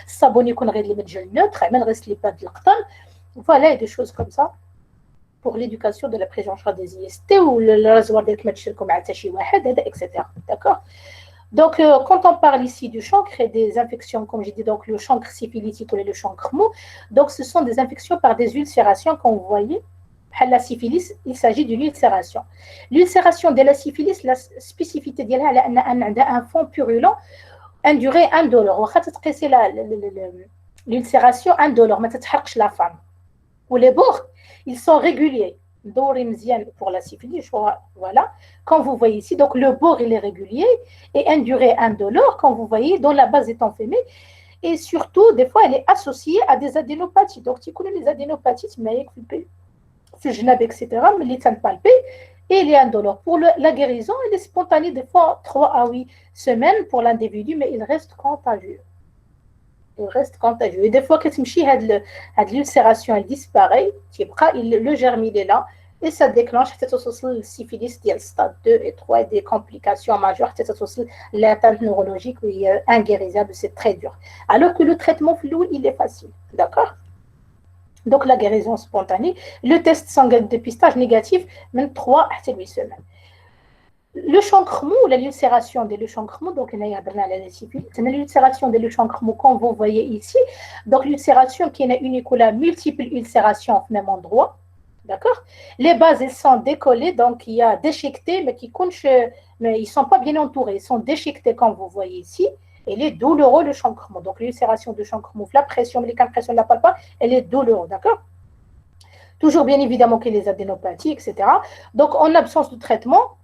Sabon يكون غير اللي متجل neutre, ما نغسلي pas de القطن. Voilà, et des choses comme ça. Pour l'éducation de la prise en charge des IST ou le rasoir d'être comme etc. D'accord? Donc, quand on parle ici du chancre et des infections, comme j'ai dit, donc le chancre syphilitique ou le chancre mou, donc ce sont des infections par des ulcérations, comme vous voyez. La syphilis, il s'agit d'une ulcération. L'ulcération de la syphilis, la spécificité d'elle, elle a un fond purulent, induré, indolore. L'ulcération indolore, mais ça ne la femme. Ou les bords, ils sont réguliers. Pour la syphilis, voilà. Quand vous voyez ici, donc le bord, il est régulier et induré, indolore, quand vous voyez, dont la base est enflammée. Et surtout, des fois, elle est associée à des adénopathies. Donc, tu connais les adénopathies, etc., mais les teintes palpées, et il est indolore. Pour la guérison, elle est spontanée, des fois 3 à 8 semaines pour l'individu, mais il reste contagieux. Il reste contagieux. Et des fois, quand l'ulcération elle disparaît, le germe il est là, et ça déclenche le syphilis du stade 2 et 3 et des complications majeures, l'atteinte neurologique où il est inguérissable, c'est très dur. Alors que le traitement flou, il est facile. D'accord? Donc, la guérison spontanée, le test sanguin de dépistage négatif, même 3 à 8 semaines. Le chancre mou, l'ulcération de le chancre mou, donc l'ulcération de le chancre mou, comme vous voyez ici, donc l'ulcération qui est unique ou la multiple ulcération au même endroit, d'accord? Les bases, elles sont décollées, donc il y a déchiquetés, mais ils ne sont pas bien entourés, ils sont déchiquetés comme vous voyez ici. Elle est douloureuse, le chancre mou. Donc l'ulcération de chancre mou, la pression, mais quand la pression ne la parle pas, elle est douloureuse, d'accord? Toujours bien évidemment qu'il y a les adénopathies, etc. Donc en absence de traitement,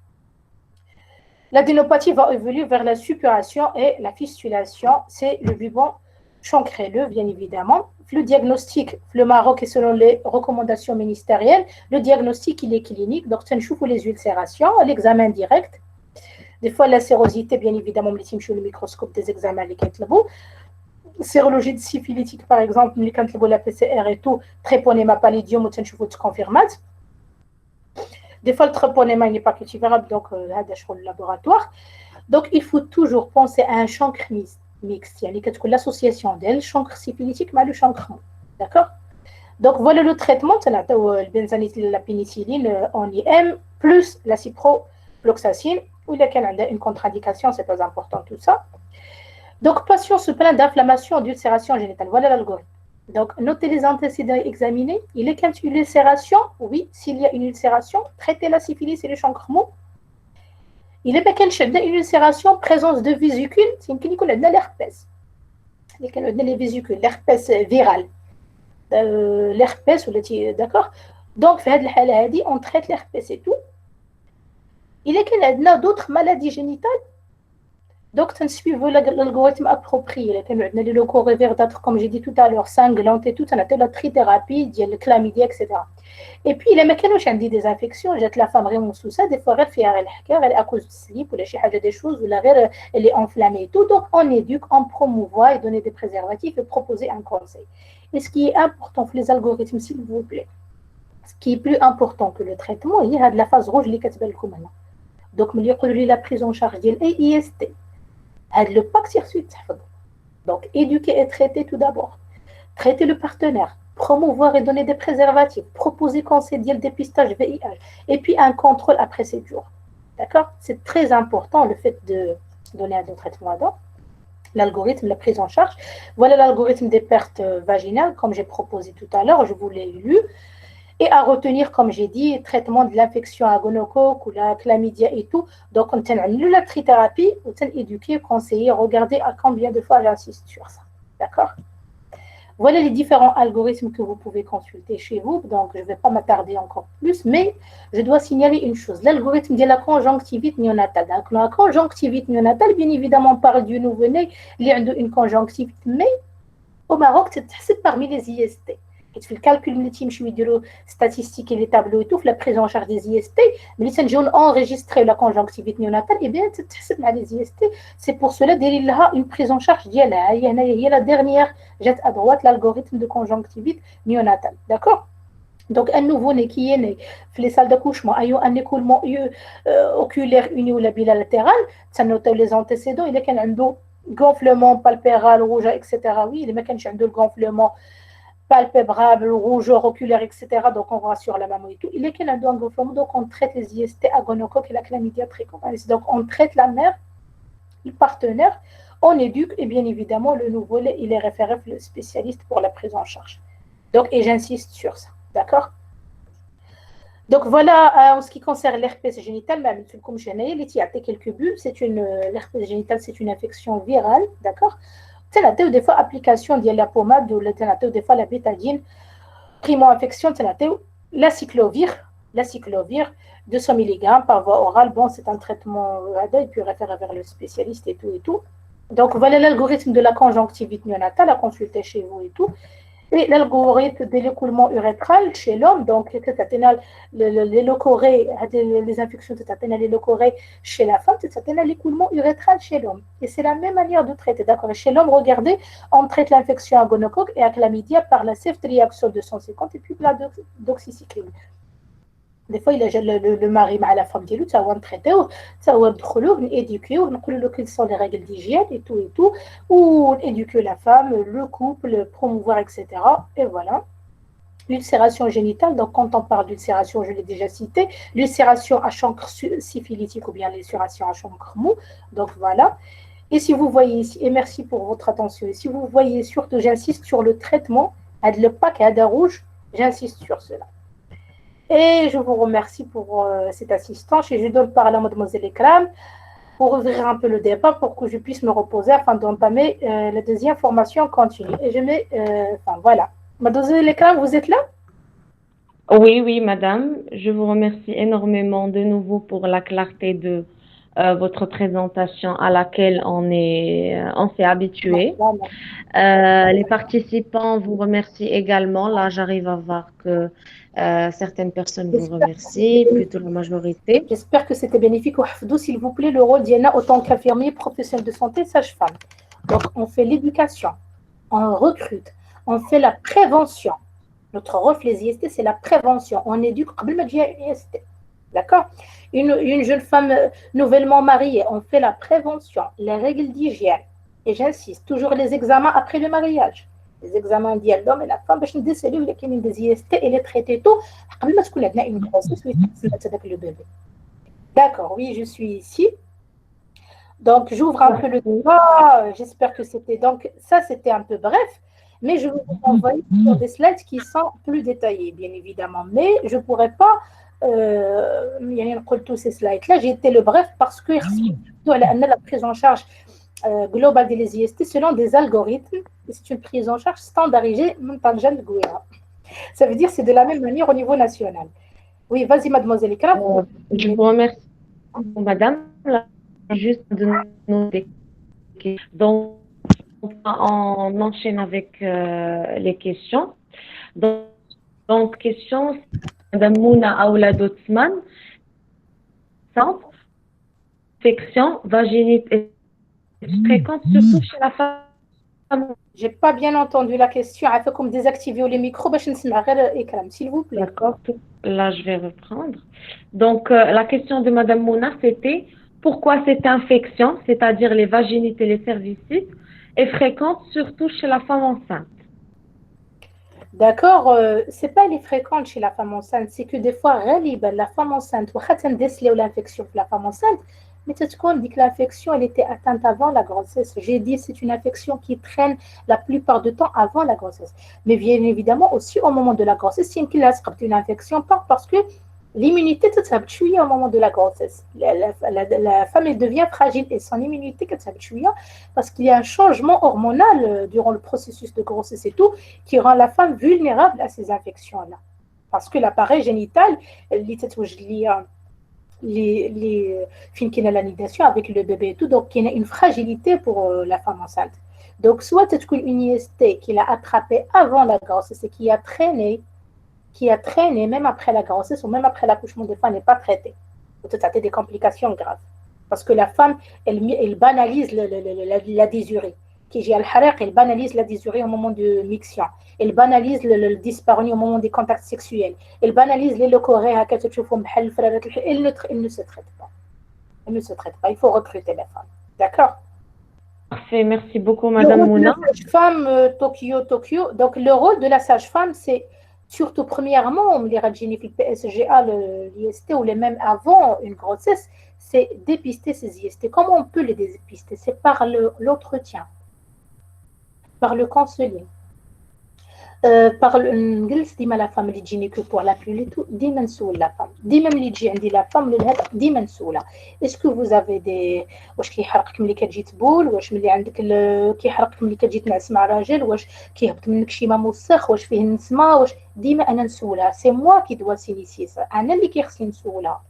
l'adénopathie va évoluer vers la suppuration et la fistulation. C'est le ruban chancréleux, bien évidemment. Le diagnostic, le Maroc, est selon les recommandations ministérielles, le diagnostic, il est clinique. Donc, tu as les ulcérations, l'examen direct. Des fois, la sérosité, bien évidemment, le microscope des examens, les sérologie de syphilitique, par exemple, la PCR et tout, tréponema pallidium, tu as confirmate. Des fois, le tréponema n'est pas cultivable, donc le laboratoire. Donc, il faut toujours penser à un chancre mixte. Il y a l'association d'elle, chancre syphilitique, mais le chancre mou. D'accord? Donc, voilà le traitement. Le benzanide, la pénicilline en IM, plus la ciprofloxacine, où il y a une contre-indication, c'est pas important tout ça. Donc, patient se plaint d'inflammation, d'ulcération génitale. Voilà l'algorithme. Donc, notez les antécédents examinés. Il est qu'une ulcération. Oui, s'il y a une ulcération, traitez la syphilis et le chancre mou. Il est qu'une ulcération, présence de vésicules. C'est une clinique où on a l'herpès. Les vésicules, l'herpès viral. L'herpès, d'accord? Donc, on traite l'herpès et tout. Il est qu'il y a d'autres maladies génitales. Donc, tu suis l'algorithme approprié. Les locaux reverdâtres, comme j'ai dit tout à l'heure, sanglantes et tout, on a la trithérapie, le chlamydia, etc. Et puis, il y a des infections, j'ai la femme vraiment sous ça, des fois, elle est à cause du slip ou des choses, ou elle est enflammée et tout. Donc, on éduque, on promouvoit et donne des préservatifs et proposer un conseil. Et ce qui est important pour les algorithmes, s'il vous plaît, ce qui est plus important que le traitement, il y a de la phase rouge, les كتبالكم هنا. Donc, la prise en charge de l'IST. Le pacte sur donc, éduquer et traiter tout d'abord. Traiter le partenaire, promouvoir et donner des préservatifs, proposer conseil le dépistage VIH, et puis un contrôle après 7 jours. D'accord? C'est très important le fait de donner un traitement avant. L'algorithme, la prise en charge. Voilà l'algorithme des pertes vaginales, comme j'ai proposé tout à l'heure, je vous l'ai lu. Et à retenir, comme j'ai dit, traitement de l'infection à gonocoque ou la chlamydia et tout. Donc, on tient la trithérapie, on tient éduquer, conseiller, regarder à combien de fois j'insiste sur ça. D'accord? Voilà les différents algorithmes que vous pouvez consulter chez vous. Donc, je ne vais pas m'attarder encore plus, mais je dois signaler une chose. L'algorithme de la conjonctivite néonatale. Donc, la conjonctivite néonatale, bien évidemment, on parle du nouveau-né, il y a une conjonctivite, mais au Maroc, c'est parmi les IST. Et tu fais le calcul multime, je suis statistique et les tableaux et tout, la prise en charge des IST, mais si on enregistré la conjonctivite néonatale, eh bien, les IST, c'est pour cela qu'il y a une prise en charge. Il y a la dernière, jette à droite, l'algorithme de conjonctivite néonatale. D'accord? Donc, un nouveau-né qui est né dans les salles d'accouchement, a eu un écoulement oculaire uni ou bilatéral, ça note les antécédents, il y a un gonflement palpébral, rouge, etc. Oui, il y a un gonflement palpébral, rougeur oculaire, etc. Donc, on rassure la maman et tout. Il y a un gonflement, donc on traite les IST à gonocoque et la chlamydia trichomatis. Donc, on traite la mère, le partenaire, on éduque et bien évidemment, le nouveau-né, il est référé le spécialiste pour la prise en charge. Donc, et j'insiste sur ça. D'accord? Donc voilà, en ce qui concerne l'herpès génital, même comme je l'ai dit, il y a quelques buts. L'herpès génital, c'est une infection virale, d'accord? C'est des fois application de la pommade ou des fois la bétadine. Primo-infection, c'est la cyclovir, 200 mg par voie orale. Bon, c'est un traitement et puis référé vers le spécialiste et tout et tout. Donc voilà l'algorithme de la conjonctivite néonatale à consulter chez vous et tout. Et l'algorithme de l'écoulement urétral chez l'homme, donc les leucorrhées, les infections les leucorrhées chez la femme, c'est l'écoulement urétral chez l'homme. Et c'est la même manière de traiter. D'accord. Chez l'homme, regardez, on traite l'infection à gonocoque et à chlamydia par la ceftriaxone 250 et puis la doxycycline. Des fois, il a le mari à la femme ديالو تا هو نتريتيوه تا هو ندخلوه نيديكيوه نقولوا له quelles sont les règles d'hygiène et tout ou éduquer la femme, le couple, promouvoir, etc. Et voilà. L'ulcération génitale, donc quand on parle d'ulcération, je l'ai déjà cité, l'ulcération à chancre syphilitique ou bien l'ulcération à chancre mou. Donc voilà. Et si vous voyez ici, et merci pour votre attention, et si vous voyez surtout, j'insiste sur le traitement, le pack à rouge, j'insiste sur cela. Et je vous remercie pour cette assistance et je donne parole à mademoiselle Ekram pour ouvrir un peu le débat pour que je puisse me reposer afin d'entamer la deuxième formation continue. Et je mets, voilà. Mademoiselle Ekram, vous êtes là? Oui, oui, madame. Je vous remercie énormément de nouveau pour la clarté de votre présentation à laquelle on s'est habitué. Les participants vous remercient également. Là, j'arrive à voir que certaines personnes vous remercient, plutôt la majorité. J'espère que c'était bénéfique. S'il vous plaît, le rôle d'Iana autant qu'infirmier, professionnel de santé, sage-femme. Donc, on fait l'éducation, on recrute, on fait la prévention. Notre rôle, les IST, c'est la prévention. On éduque قبل ما تجي IST. D'accord? Une jeune femme nouvellement mariée, on fait la prévention, les règles d'hygiène. Et j'insiste, toujours les examens après le mariage. Les examens de l'homme et la femme, باش نديسلو اللي كاينين des IST et les traiter tout قبل ما تكون عندنا une grossesse ويتسنى le bébé. D'accord, oui, je suis ici. Donc, j'ouvre un peu le débat. J'espère que c'était... Donc, ça, c'était un peu bref. Mais je vais vous envoyer sur des slides qui sont plus détaillés, bien évidemment. Mais je ne pourrais pas tous ces slides-là. J'ai été le bref parce que la prise en charge globale des IST selon des algorithmes. C'est une prise en charge standardisée. Ça veut dire que c'est de la même manière au niveau national. Oui, vas-y, mademoiselle Ikram. Je vous remercie, madame. Juste de noter. Donc, on enchaîne avec les questions. Donc question, Madame Mouna Aoulad Othman, infection vaginite est fréquente surtout chez la femme. J'ai pas bien entendu la question. Il faut comme désactiver les micros, s'il vous plaît. D'accord. Là, je vais reprendre. Donc, la question de Madame Mouna, c'était pourquoi cette infection, c'est-à-dire les vaginites et les cervicites, est fréquente surtout chez la femme enceinte. D'accord, c'est pas les fréquentes chez la femme enceinte, c'est que des fois, la femme enceinte, ou l'infection de la femme enceinte, mais tu sais que l'infection, elle était atteinte avant la grossesse. J'ai dit c'est une infection qui traîne la plupart du temps avant la grossesse. Mais bien évidemment, aussi au moment de la grossesse, c'est une infection, pas parce que l'immunité s'habitue au moment de la grossesse. La femme, elle devient fragile et son immunité s'habitue parce qu'il y a un changement hormonal durant le processus de grossesse et tout qui rend la femme vulnérable à ces infections-là. Parce que l'appareil génital, les films qui ont la nidation avec le bébé et tout, donc il y a une fragilité pour la femme enceinte. Donc, soit c'est une IST qu'il a attrapée avant la grossesse et qui a traîné même après la grossesse ou même après l'accouchement des fois n'est pas traitée. Peut-être des complications graves. Parce que la femme, elle banalise la dysurie. Elle banalise la dysurie au moment de miction. Elle banalise le dyspareunie au moment des contacts sexuels. Elle banalise les leucorrhées. Elle ne se traite pas. Elle ne se traite pas. Il faut recruter la femme. D'accord? Parfait. Merci beaucoup, Madame Mouna. La sage-femme Tokyo. Donc, le rôle de la sage-femme, c'est surtout premièrement, les radiologies le PSGA, l'IST ou les mêmes avant une grossesse, c'est dépister ces IST. Comment on peut les dépister? C'est par l'entretien, par le counseling, par ديما la femme اللي تجيني que pour la pluie tout ديما نسول la femme ديما ملي تجي عندي la femme لهذا ديما نسولها est-ce que vous avez des واش كيحرقك ملي كتجي تبول واش ملي عندك كيحرقك ملي كتجي تنعس مع راجل واش كيهبط منك شي ما موسخ واش فيه النسمه واش ديما انا نسولها سي موا كي دوا سينيسي انا اللي كيخصني نسولها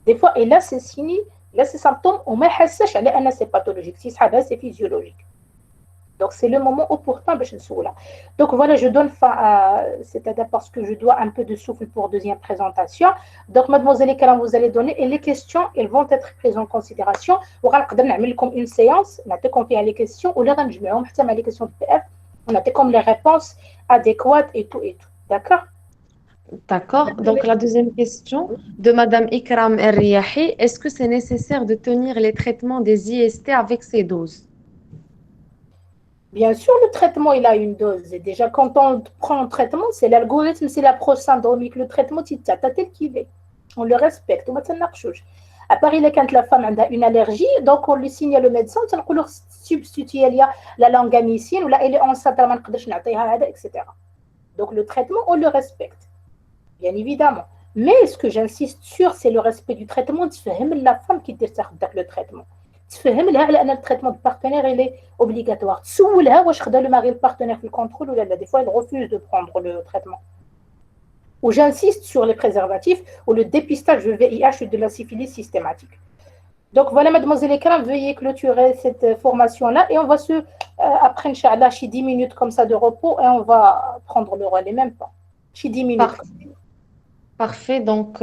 دي فوا الا سي سيني لا سي سامبتوم وما حاساش على ان سي باثولوجيك سي صحابها سي فيزيولوجيك. Donc, c'est le moment opportun de là. Donc, voilà, je donne fin à, c'est-à-dire parce que je dois un peu de souffle pour deuxième présentation. Donc, mademoiselle et Karam, vous allez donner, et les questions, elles vont être prises en considération. On va faire comme une séance, on a fait les questions, ou les questions de PF, on a fait comme les réponses adéquates et tout. D'accord? D'accord. Donc, la deuxième question de Madame Ikram El-Riyahi, est-ce que c'est nécessaire de tenir les traitements des IST avec ces doses? Bien sûr, le traitement, il a une dose. Et déjà, quand on prend un traitement, c'est l'algorithme, c'est l'approche syndromique. Le traitement, c'est tel qu'il est. On le respecte. À part, quand la femme a une allergie, donc on lui signe le médecin, on lui substitue la langamicine, ou là, elle est enceinte, etc. Donc, le traitement, on le respecte. Bien évidemment. Mais ce que j'insiste sur, c'est le respect du traitement. De la femme qui décide le traitement. تفهم لها على ان التريتمون دو بارتنير il est obligatoire. تسولها واش خدا لو ماري البارتنير في الكونترول ولا لا. Des fois, elle refuse de prendre le traitement. Ou j'insiste sur les préservatifs ou le dépistage de VIH et de la syphilis systématique. Donc voilà, mademoiselle Ekram, veuillez clôturer cette formation-là et on va se, après, Inch'Allah, 10 minutes comme ça de repos et on va prendre le relais, même pas. 10 minutes. Parfait. Donc,